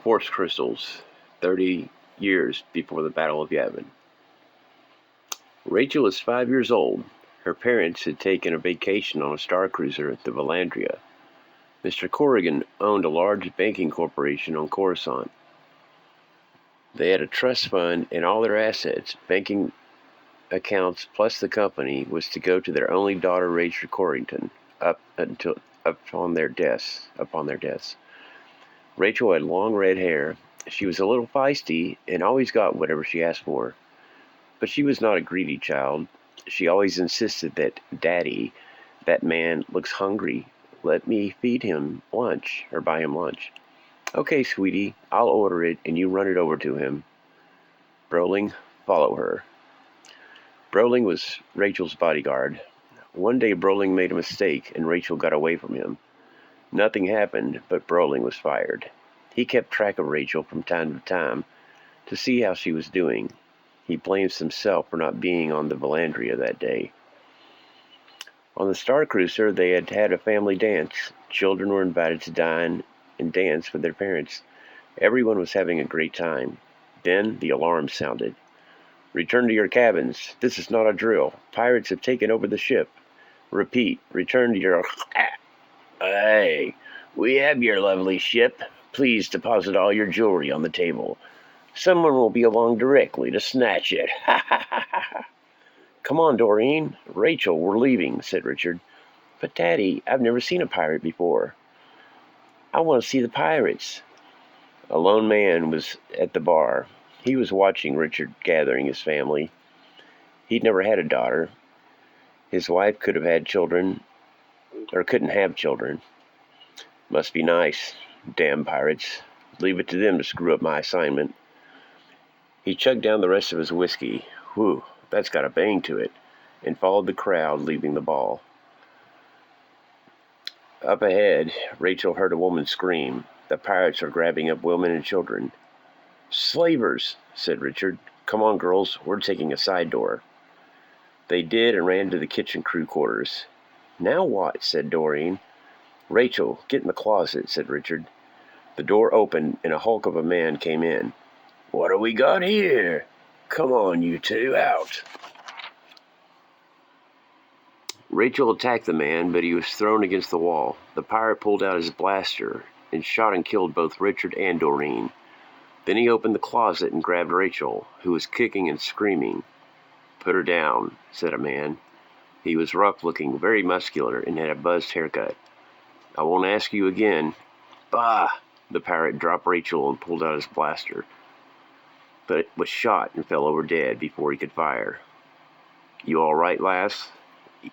Quartz crystals, 30 years before the Battle of Yavin. Rachel was 5 years old. Her parents had taken a vacation on a star cruiser at the Valandria. Mr. Corrigan owned a large banking corporation on Coruscant. They had a trust fund, and all their assets, banking accounts plus the company, was to go to their only daughter, Rachel Corrington, upon their deaths. Rachel had long red hair. She was a little feisty and always got whatever she asked for. But she was not a greedy child. She always insisted that, "Daddy, that man looks hungry. Let me feed him lunch or buy him lunch." "Okay, sweetie, I'll order it and you run it over to him." Brolin, follow her. Brolin was Rachel's bodyguard. One day Brolin made a mistake and Rachel got away from him. Nothing happened, but Brolin was fired. He kept track of Rachel from time to time to see how she was doing. He blames himself for not being on the Valandria that day. On the Star Cruiser, they had had a family dance. Children were invited to dine and dance with their parents. Everyone was having a great time. Then the alarm sounded. "Return to your cabins. This is not a drill. Pirates have taken over the ship. Repeat, return to your..." "Hey, we have your lovely ship. Please deposit all your jewelry on the table. Someone will be along directly to snatch it." "Ha ha ha ha." "Come on, Doreen. Rachel, we're leaving," said Richard. "But, Daddy, I've never seen a pirate before." "I want to see the pirates." A lone man was at the bar. He was watching Richard gathering his family. He'd never had a daughter. His wife couldn't have children. "Must be nice. Damn pirates. Leave it to them to screw up my assignment." He chugged down the rest of his whiskey. "Whew, that's got a bang to it," and followed the crowd leaving the ball. Up ahead, Rachel heard a woman scream. "The pirates are grabbing up women and children." "Slavers," said Richard. "Come on, girls, we're taking a side door." They did and ran to the kitchen crew quarters. "Now what?" said Doreen. "Rachel, get in the closet," said Richard. The door opened and a hulk of a man came in. "What do we got here? Come on, you two, out." Rachel attacked the man, but he was thrown against the wall. The pirate pulled out his blaster and shot and killed both Richard and Doreen. Then he opened the closet and grabbed Rachel, who was kicking and screaming. "Put her down," said a man. He was rough-looking, very muscular, and had a buzzed haircut. "I won't ask you again." "Bah!" The pirate dropped Rachel and pulled out his blaster, but was shot and fell over dead before he could fire. "You all right, lass?"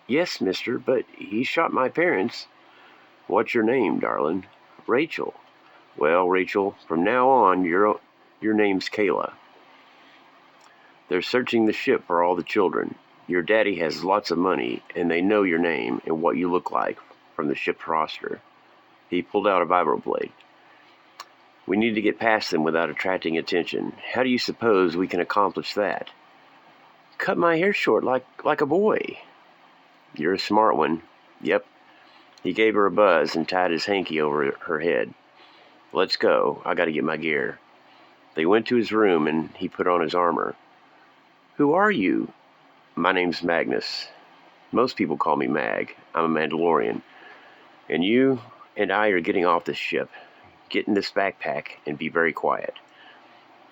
"Yes, mister, but he shot my parents." "What's your name, darling?" "Rachel." "Well, Rachel, from now on, your name's Kayla. They're searching the ship for all the children. Your daddy has lots of money, and they know your name and what you look like from the ship's roster." He pulled out a vibroblade. "We need to get past them without attracting attention. How do you suppose we can accomplish that?" "Cut my hair short like a boy." "You're a smart one." "Yep." He gave her a buzz and tied his hanky over her head. "Let's go. I got to get my gear." They went to his room and he put on his armor. "Who are you?" "My name's Magnus. Most people call me Mag. I'm a Mandalorian. And you and I are getting off this ship. Get in this backpack and be very quiet."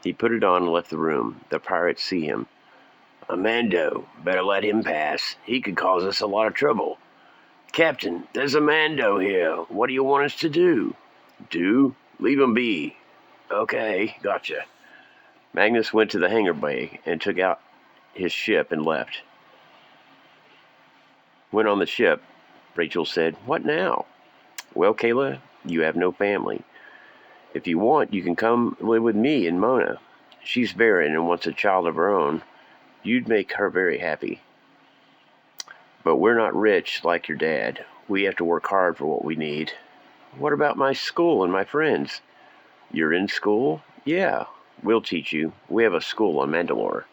He put it on and left the room. The pirates see him. "A Mando. Better let him pass. He could cause us a lot of trouble." "Captain, there's a Mando here. What do you want us to do?" "Do? Leave him be." "Okay, gotcha." Magnus went to the hangar bay and took out his ship and left. When on the ship, Rachel said, "What now?" "Well, Kayla, you have no family. If you want, you can come live with me and Mona. She's barren and wants a child of her own. You'd make her very happy. But we're not rich like your dad. We have to work hard for what we need." "What about my school and my friends?" "You're in school?" "Yeah, we'll teach you. We have a school on Mandalore."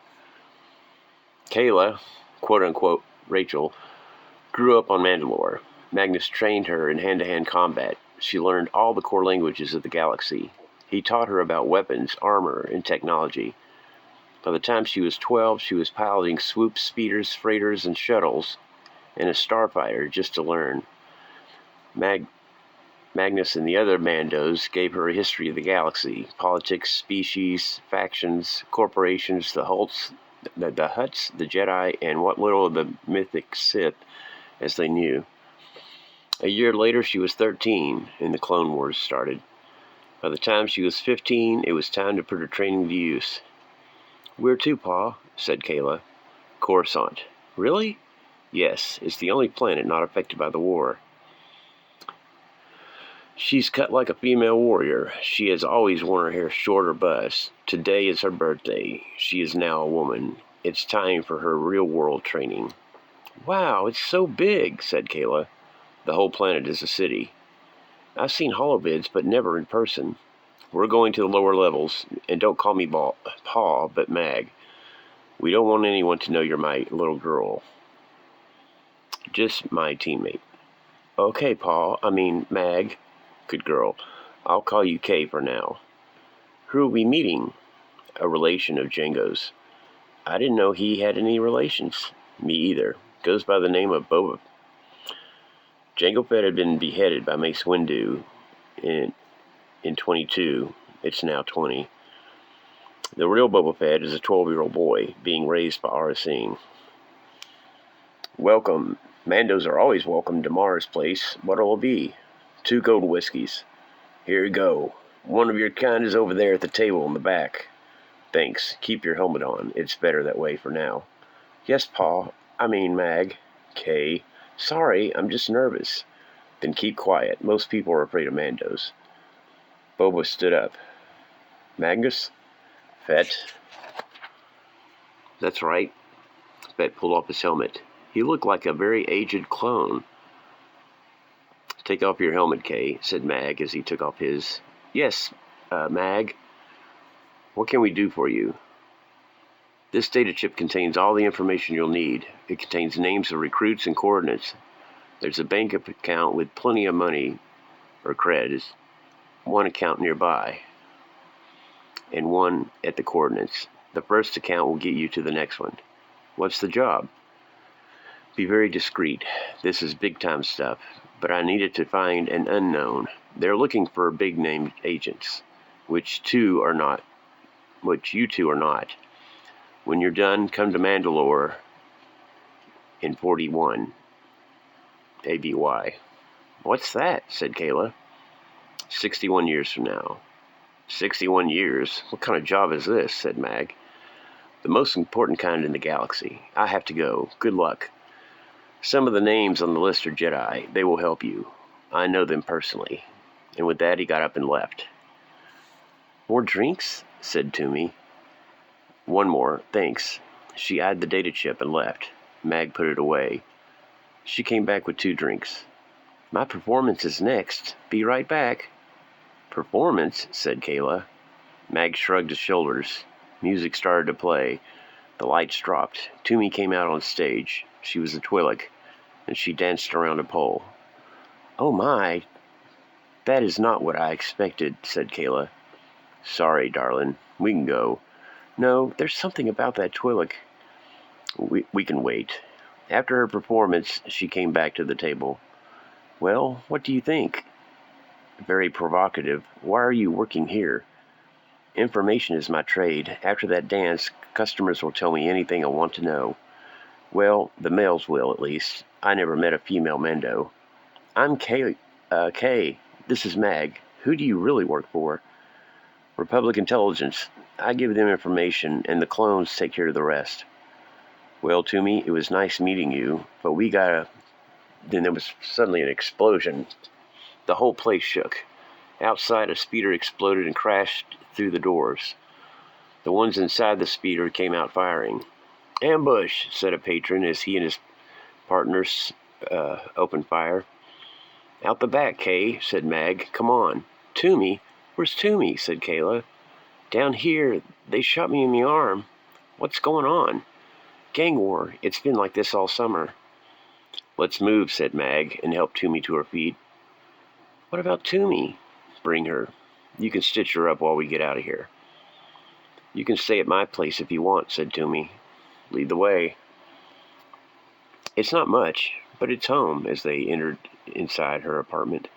Kayla, quote-unquote Rachel, grew up on Mandalore. Magnus trained her in hand-to-hand combat. She learned all the core languages of the galaxy. He taught her about weapons, armor, and technology. By the time she was 12, she was piloting swoops, speeders, freighters, and shuttles, and a starfighter just to learn. Magnus and the other Mandos gave her a history of the galaxy, politics, species, factions, corporations, the Hutts, the Jedi, and what little of the mythic Sith as they knew. A year later, she was 13, and the Clone Wars started. By the time she was 15, it was time to put her training to use. "Where to, Pa?" said Kayla. "Coruscant." "Really?" "Yes, it's the only planet not affected by the war. She's cut like a female warrior. She has always worn her hair short or buzzed. Today is her birthday. She is now a woman. It's time for her real-world training." "Wow, it's so big," said Kayla. "The whole planet is a city." "I've seen holovids, but never in person." "We're going to the lower levels, and don't call me Pa, but Mag. We don't want anyone to know you're my little girl. Just my teammate." "Okay, Mag. Good girl. I'll call you Kay for now." "Who are we meeting?" "A relation of Jango's." "I didn't know he had any relations." "Me either. Goes by the name of Boba." Jango Fett had been beheaded by Mace Windu in 22. It's now 20. The real Boba Fett is a 12-year-old boy being raised by Aurra Sing. "Welcome. Mandos are always welcome to Mara's place. What'll it be?" "2 gold whiskeys." "Here you go. One of your kind is over there at the table in the back." "Thanks. Keep your helmet on. It's better that way for now." "Yes, Mag. Kay. Sorry, I'm just nervous." "Then keep quiet. Most people are afraid of Mandos." Boba stood up. "Magnus? Fett?" "That's right." Fett pulled off his helmet. He looked like a very aged clone. "Take off your helmet, Kay," said Mag as he took off his. "Yes, Mag. What can we do for you?" "This data chip contains all the information you'll need. It contains names of recruits and coordinates. There's a bank account with plenty of money, or creds, one account nearby, and one at the coordinates. The first account will get you to the next one." "What's the job?" "Be very discreet. This is big-time stuff, but I needed to find an unknown. They're looking for big-name agents, which you two are not. When you're done, come to Mandalore in 41 ABY. "What's that?" said Kayla. 61 years from now." 61 years? What kind of job is this?" said Mag. "The most important kind in the galaxy. I have to go. Good luck. Some of the names on the list are Jedi. They will help you. I know them personally." And with that, he got up and left. "More drinks?" said Toomey. "One more, thanks." She eyed the data chip and left. Mag put it away. She came back with 2 drinks. "My performance is next. Be right back." "Performance?" said Kayla. Mag shrugged his shoulders. Music started to play. The lights dropped. Toomey came out on stage. She was a Twi'lek, and she danced around a pole. "Oh my, that is not what I expected," said Kayla. "Sorry, darling. We can go." "No, there's something about that Twi'lek." We can wait." After her performance, she came back to the table. "Well, what do you think?" "Very provocative. Why are you working here?" "Information is my trade. After that dance, customers will tell me anything I want to know." "Well, the males will, at least. I never met a female Mando." "I'm Kay. This is Mag. Who do you really work for?" "Republic Intelligence. I give them information, and the clones take care of the rest." "Well, Toomey, it was nice meeting you, but we gotta..." Then there was suddenly an explosion. The whole place shook. Outside, a speeder exploded and crashed through the doors. The ones inside the speeder came out firing. "Ambush," said a patron as he and his partners opened fire. "Out the back, Kay," said Mag. "Come on." "Toomey? Where's Toomey?" said Kayla. "Down here. They shot me in the arm." "What's going on?" "Gang war. It's been like this all summer." "Let's move," said Mag, and helped Toomey to her feet. "What about Toomey?" "Bring her." You can stitch her up while we get out of here." "You can stay at my place if you want," said Toomey. "Lead the way." "It's not much, but it's home," as they entered inside her apartment.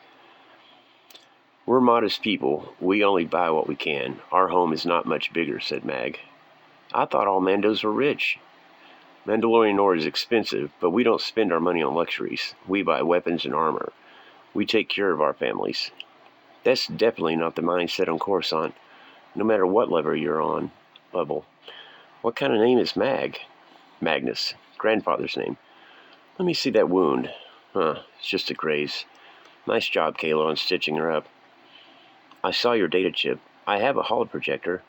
"We're modest people. We only buy what we can. Our home is not much bigger," said Mag. "I thought all Mandos were rich." "Mandalorian ore is expensive, but we don't spend our money on luxuries. We buy weapons and armor. We take care of our families." "That's definitely not the mindset on Coruscant, no matter what level you're on. What kind of name is Mag?" "Magnus. Grandfather's name." "Let me see that wound." It's just a graze." "Nice job, Kayla, on stitching her up." "I saw your data chip. I have a holoprojector."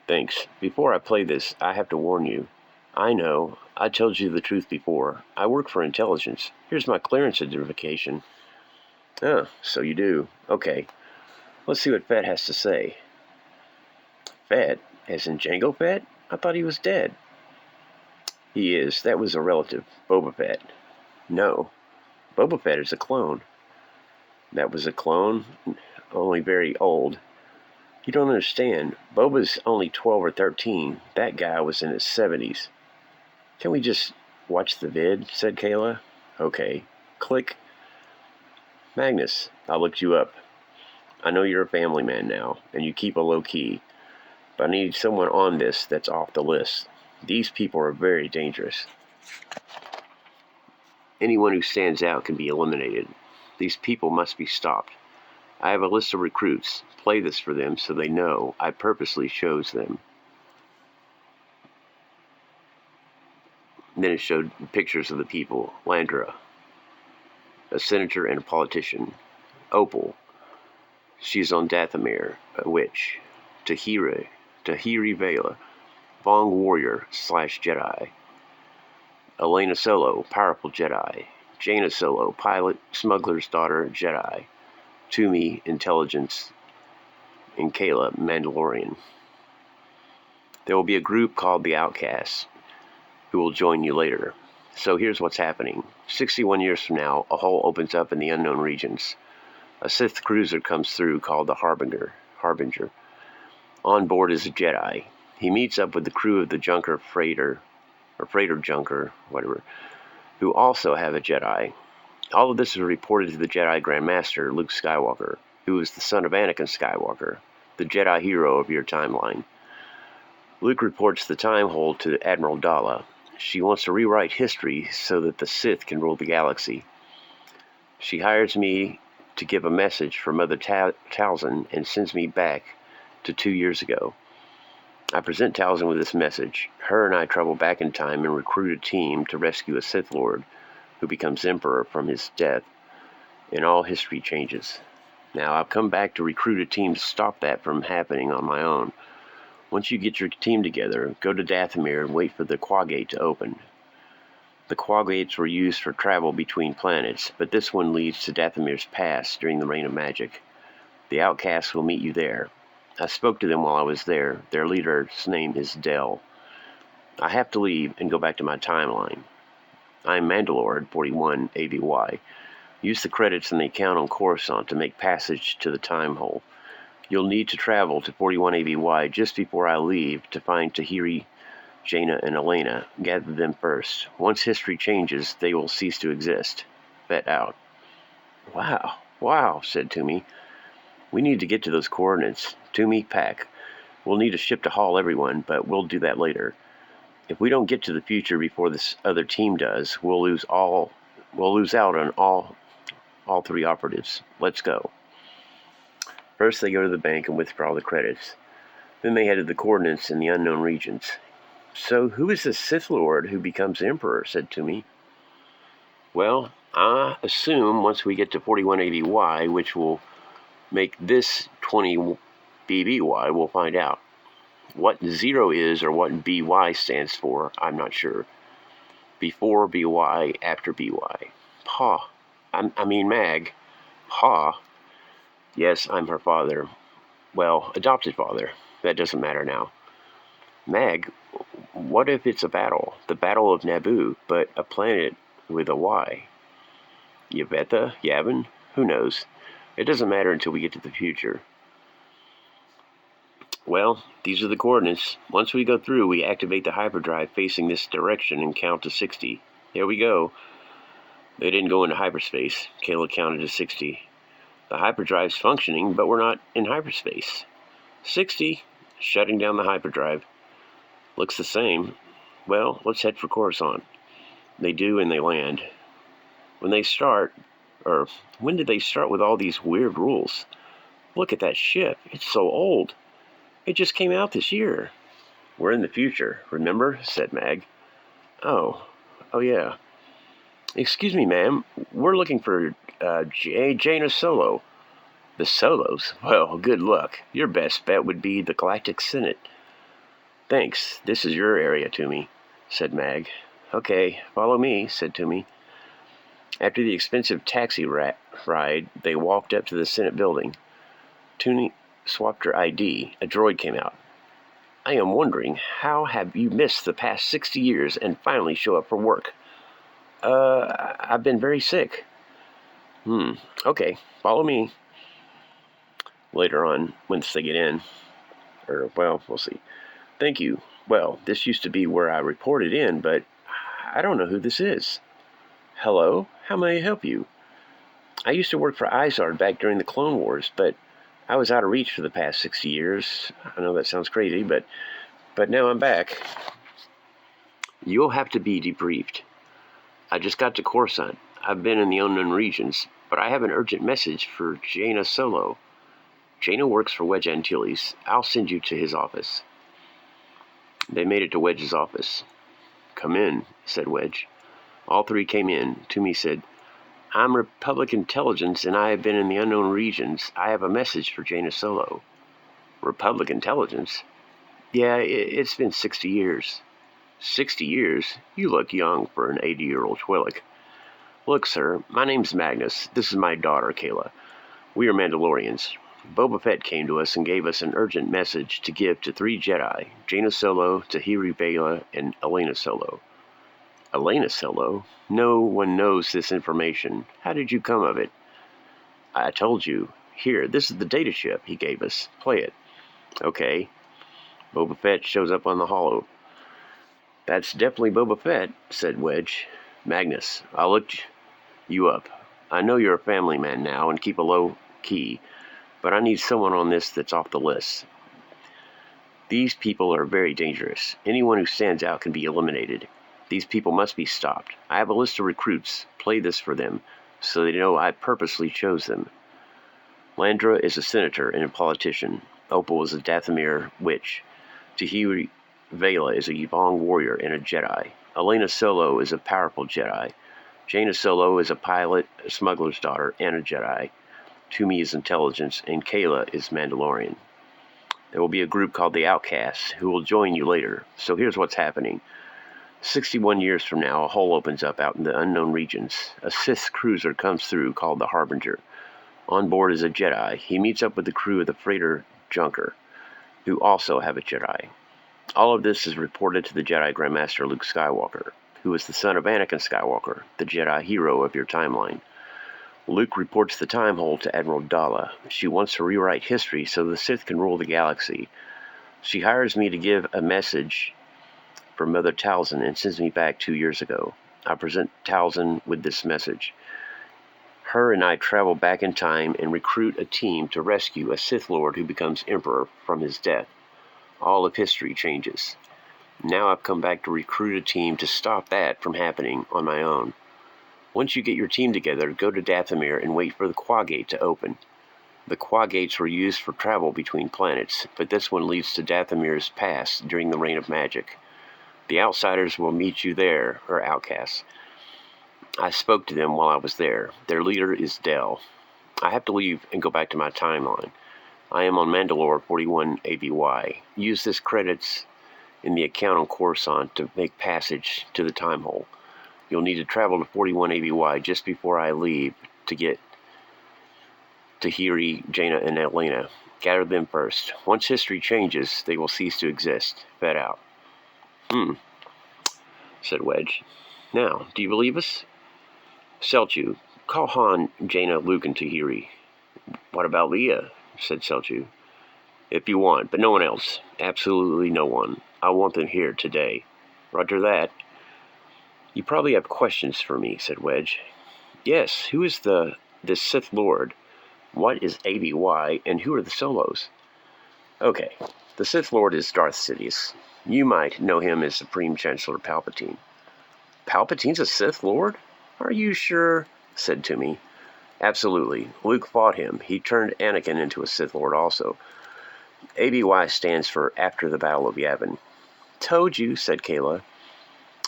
"Thanks. Before I play this, I have to warn you." "I know. I told you the truth before. I work for intelligence. Here's my clearance certification." "Oh, so you do. Okay. Let's see what Fett has to say." "Fett? As in Jango Fett? I thought he was dead." "He is. That was a relative. Boba Fett." "No. Boba Fett is a clone." "That was a clone? Only very old." "You don't understand. Boba's only 12 or 13. That guy was in his 70s. "Can we just watch the vid?" said Kayla. "Okay." Click. "Magnus, I looked you up. I know you're a family man now, and you keep a low key. But I need someone on this that's off the list. These people are very dangerous. Anyone who stands out can be eliminated. These people must be stopped. I have a list of recruits. Play this for them so they know I purposely chose them." And then it showed pictures of the people. Landra, a senator and a politician. Opal, she's on Dathomir, a witch. Tahiri Vela, Vong warrior / Jedi. Elena Solo, powerful Jedi. Jaina Solo, pilot, smuggler's daughter, Jedi. Toomey, intelligence. And Kayla, Mandalorian. There will be a group called the Outcasts, who will join you later. So here's what's happening. 61 years from now, a hole opens up in the unknown regions. A Sith cruiser comes through called the Harbinger. On board is a Jedi. He meets up with the crew of the Junker freighter, or freighter Junker, whatever, who also have a Jedi. All of this is reported to the Jedi Grand Master, Luke Skywalker, who is the son of Anakin Skywalker, the Jedi hero of your timeline. Luke reports the time hole to Admiral Dala. She wants to rewrite history so that the Sith can rule the galaxy. She hires me to give a message for Mother Talzin and sends me back to 2 years ago. I present Talzin with this message. Her and I travel back in time and recruit a team to rescue a Sith Lord who becomes Emperor from his death, and all history changes. Now, I've come back to recruit a team to stop that from happening on my own. Once you get your team together, go to Dathomir and wait for the Quagate to open. The Quagates were used for travel between planets, but this one leads to Dathomir's past during the Reign of Magic. The Outcasts will meet you there. I spoke to them while I was there. Their leader's name is Del. I have to leave and go back to my timeline. I'm Mandalore 41 ABY. Use the credits in the account on Coruscant to make passage to the time hole. You'll need to travel to 41 ABY just before I leave to find Tahiri, Jaina, and Elena. Gather them first. Once history changes, they will cease to exist. Fett out. Wow, said Toomey. We need to get to those coordinates. Toomey, pack. We'll need a ship to haul everyone, but we'll do that later. If we don't get to the future before this other team does, we'll lose out on all three operatives. Let's go. First, they go to the bank and withdraw the credits. Then they head to the coordinates in the unknown regions. So, who is this Sith Lord who becomes Emperor? Said Toomey. Well, I assume once we get to 41 ABY, which will make this 20 BBY, we'll find out. What 0 is or what BY stands for, I'm not sure. Before BY, after BY. Mag. Pa. Yes, I'm her father. Well, adopted father. That doesn't matter now. Mag, what if it's a battle? The Battle of Naboo, but a planet with a Y? Yavin? Who knows? It doesn't matter until we get to the future. Well, these are the coordinates. Once we go through, we activate the hyperdrive facing this direction and count to 60. Here we go. They didn't go into hyperspace. Kayla counted to 60. The hyperdrive's functioning, but we're not in hyperspace. 60. Shutting down the hyperdrive. Looks the same. Well, let's head for Coruscant. They do, and they land. When did they start with all these weird rules? Look at that ship. It's so old. It just came out this year. We're in the future, remember? Said Mag. Oh yeah. Excuse me, ma'am. We're looking for Jaina Solo. The Solos? Well, good luck. Your best bet would be the Galactic Senate. Thanks. This is your area, Toomey, said Mag. Okay, follow me, said Toomey. After the expensive taxi ride, they walked up to the Senate building. Toomey swapped her ID. A droid came out. I am wondering, how have you missed the past 60 years and finally show up for work? I've been very sick. Okay, follow me. Later on, once they get in. We'll see. Thank you. Well, this used to be where I reported in, but I don't know who this is. Hello? How may I help you? I used to work for Izard back during the Clone Wars, but I was out of reach for the past 60 years. I know that sounds crazy, but now I'm back. You'll have to be debriefed. I just got to Coruscant. I've been in the unknown regions, but I have an urgent message for Jaina Solo. Jaina works for Wedge Antilles. I'll send you to his office. They made it to Wedge's office. Come in, said Wedge. All three came in. Toomey said, I'm Republic Intelligence, and I have been in the unknown regions. I have a message for Jaina Solo. Republic Intelligence? Yeah, it's been 60 years. 60 years? You look young for an 80-year-old Twi'lek. Look, sir, my name's Magnus. This is my daughter, Kayla. We are Mandalorians. Boba Fett came to us and gave us an urgent message to give to 3 Jedi, Jaina Solo, Tahiri Vela, and Elena Solo. Elena Solo? No one knows this information. How did you come of it? I told you. Here, this is the data chip he gave us. Play it. Okay. Boba Fett shows up on the holo. That's definitely Boba Fett, said Wedge. Magnus, I'll look you up. I know you're a family man now and keep a low key, but I need someone on this that's off the list. These people are very dangerous. Anyone who stands out can be eliminated. These people must be stopped. I have a list of recruits. Play this for them, so they know I purposely chose them. Landra is a senator and a politician. Opal is a Dathomir witch. Tahiri Vela is a Yvonne warrior and a Jedi. Elena Solo is a powerful Jedi. Jaina Solo is a pilot, a smuggler's daughter, and a Jedi. Toomey is intelligence, and Kayla is Mandalorian. There will be a group called the Outcasts who will join you later. So here's what's happening. 61 years from now, a hole opens up out in the unknown regions. A Sith cruiser comes through called the Harbinger. On board is a Jedi. He meets up with the crew of the freighter Junker, who also have a Jedi. All of this is reported to the Jedi Grandmaster Luke Skywalker, who is the son of Anakin Skywalker, the Jedi hero of your timeline. Luke reports the time hole to Admiral Dala. She wants to rewrite history so the Sith can rule the galaxy. She hires me to give a message for Mother Talzin and sends me back 2 years ago. I present Talzin with this message. Her and I travel back in time and recruit a team to rescue a Sith Lord who becomes Emperor from his death. All of history changes. Now I've come back to recruit a team to stop that from happening on my own. Once you get your team together, go to Dathomir and wait for the Qua Gate to open. The Qua Gates were used for travel between planets, but this one leads to Dathomir's past during the Reign of Magic. The outsiders will meet you there, or outcasts. I spoke to them while I was there. Their leader is Del. I have to leave and go back to my timeline. I am on Mandalore 41 ABY. Use this credits in the account on Coruscant to make passage to the time hole. You'll need to travel to 41 ABY just before I leave to get Tahiri, Jaina, and Elena. Gather them first. Once history changes, they will cease to exist. Fed out. Said Wedge. Now, do you believe us? Selchu, call Han, Jaina, Luke, and Tahiri. What about Leia? Said Selchu. If you want, but no one else. Absolutely no one. I want them here today. Roger that. You probably have questions for me, said Wedge. Yes, who is this Sith Lord? What is ABY, and who are the Solos? Okay, the Sith Lord is Darth Sidious. You might know him as Supreme Chancellor Palpatine. Palpatine's a Sith Lord? Are you sure? Said Toomey. Absolutely. Luke fought him. He turned Anakin into a Sith Lord also. ABY stands for After the Battle of Yavin. Told you, said Kayla.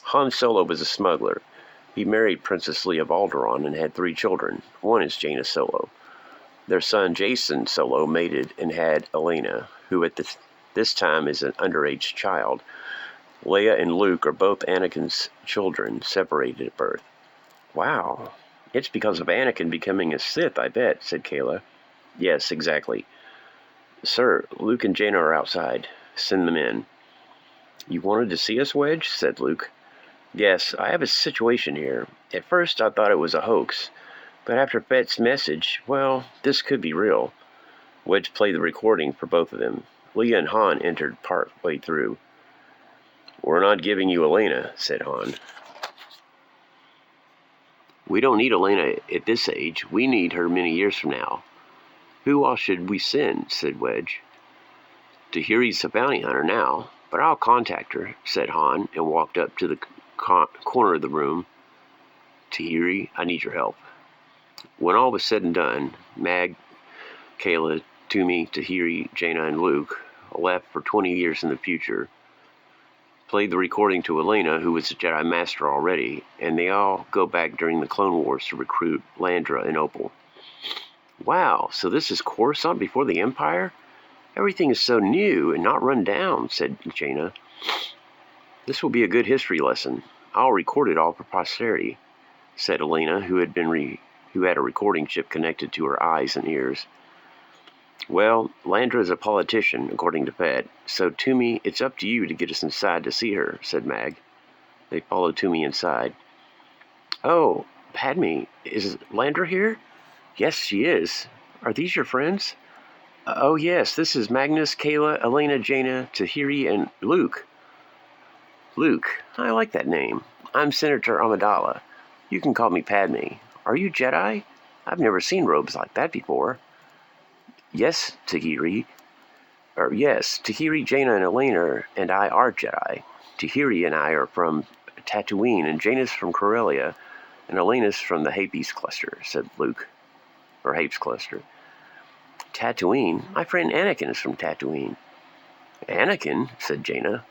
Han Solo was a smuggler. He married Princess Leia of Alderaan and had 3 children. One is Jaina Solo. Their son Jason Solo mated and had Elena, who at this time is an underage child. Leia and Luke are both Anakin's children, separated at birth. Wow. It's because of Anakin becoming a Sith, I bet, said Kayla. Yes, exactly. Sir, Luke and Jaina are outside. Send them in. You wanted to see us, Wedge? Said Luke. Yes, I have a situation here. At first I thought it was a hoax, but after Fett's message, well, this could be real. Wedge played the recording for both of them. Leia and Han entered part way through. We're not giving you Elena, said Han. We don't need Elena at this age. We need her many years from now. Who else should we send? Said Wedge. Tahiri's a bounty hunter now, but I'll contact her, said Han, and walked up to the corner of the room. Tahiri, I need your help. When all was said and done, Mag, Kayla, Toomey, Tahiri, Jaina, and Luke left for 20 years in the future, played the recording to Elena, who was a Jedi Master already, and they all go back during the Clone Wars to recruit Landra and Opal. Wow, so this is Coruscant before the Empire? Everything is so new and not run down, said Jaina. This will be a good history lesson. I'll record it all for posterity, said Elena, who had a recording chip connected to her eyes and ears. Well, Landra is a politician, according to Fett, so Toomey, it's up to you to get us inside to see her, said Mag. They followed Toomey inside. Oh, Padme, is Landra here? Yes, she is. Are these your friends? Oh, yes, this is Magnus, Kayla, Elena, Jaina, Tahiri, and Luke. Luke, I like that name. I'm Senator Amidala. You can call me Padme. Are you Jedi? I've never seen robes like that before. Yes, Tahiri, Jaina, and Elena and I are Jedi. Tahiri and I are from Tatooine, and Jaina's from Corellia, and Elena's from the Hapes cluster, said Luke. Or Hapes cluster. Tatooine? My friend Anakin is from Tatooine. Anakin, said Jaina.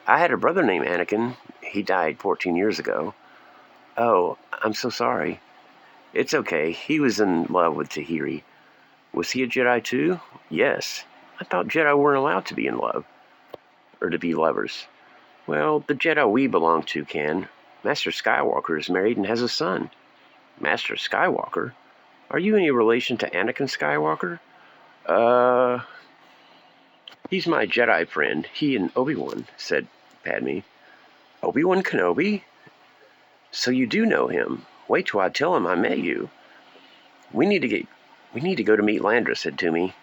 I had a brother named Anakin. He died 14 years ago. Oh, I'm so sorry. It's okay. He was in love with Tahiri. Was he a Jedi too? Yes. I thought Jedi weren't allowed to be in love. Or to be lovers. Well, the Jedi we belong to can. Master Skywalker is married and has a son. Master Skywalker? Are you any relation to Anakin Skywalker? He's my Jedi friend. He and Obi-Wan, said Padme. Obi-Wan Kenobi? So you do know him. Wait till I tell him I met you. We need to go to meet Landra, said Toomey.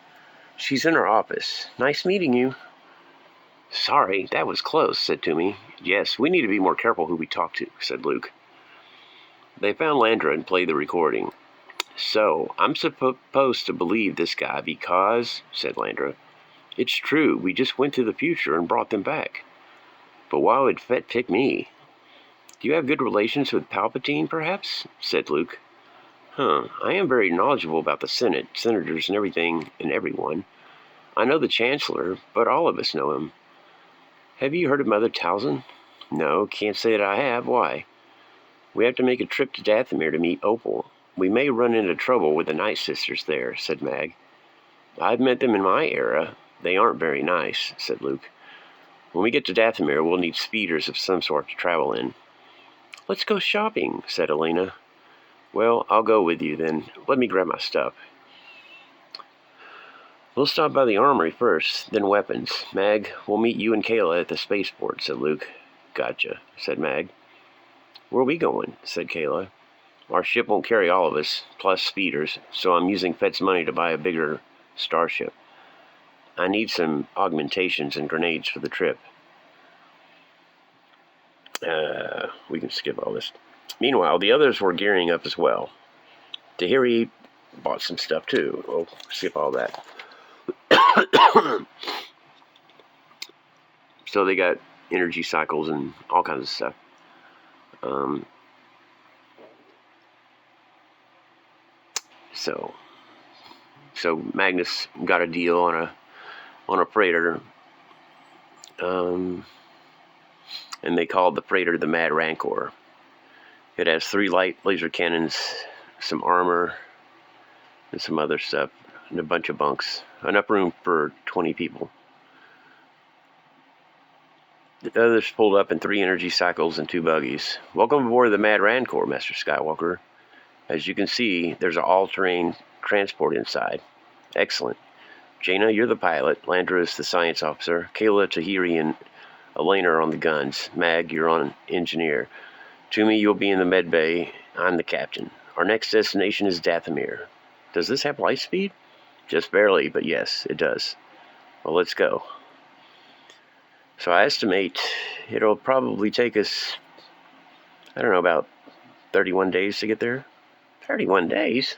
She's in her office. Nice meeting you. Sorry, that was close, said Toomey. Yes, we need to be more careful who we talk to, said Luke. They found Landra and played the recording. So, I'm supposed to believe this guy because, said Landra. It's true, we just went to the future and brought them back. But why would Fett pick me? Do you have good relations with Palpatine, perhaps? Said Luke. I am very knowledgeable about the Senate, senators, and everything, and everyone. I know the Chancellor, but all of us know him. Have you heard of Mother Talzin? No, can't say that I have. Why? We have to make a trip to Dathomir to meet Opal. We may run into trouble with the Night Sisters there, said Mag. I've met them in my era. They aren't very nice, said Luke. When we get to Dathomir, we'll need speeders of some sort to travel in. Let's go shopping, said Elena. Well, I'll go with you then. Let me grab my stuff. We'll stop by the armory first, then weapons. Mag, we'll meet you and Kayla at the spaceport, said Luke. Gotcha, said Mag. Where are we going? Said Kayla. Our ship won't carry all of us, plus speeders, so I'm using Fett's money to buy a bigger starship. I need some augmentations and grenades for the trip. We can skip all this. Meanwhile, the others were gearing up as well. Tahiri bought some stuff too. Oh, skip all that. So they got energy cycles and all kinds of stuff. So Magnus got a deal on a Praetor, and they called the Praetor the Mad Rancor. It has 3 light laser cannons, some armor, and some other stuff, and a bunch of bunks. Enough room for 20 people. The others pulled up in 3 energy cycles and 2 buggies. Welcome aboard the Mad Rancor, Master Skywalker. As you can see, there's an all-terrain transport inside. Excellent. Jaina, you're the pilot. Landra is the science officer. Kayla, Tahiri, and Elena are on the guns. Mag, you're on engineer. Toomey, you'll be in the med bay. I'm the captain. Our next destination is Dathomir. Does this have light speed? Just barely, but yes, it does. Well, let's go. So I estimate it'll probably take us, I don't know, about 31 days to get there. 31 days?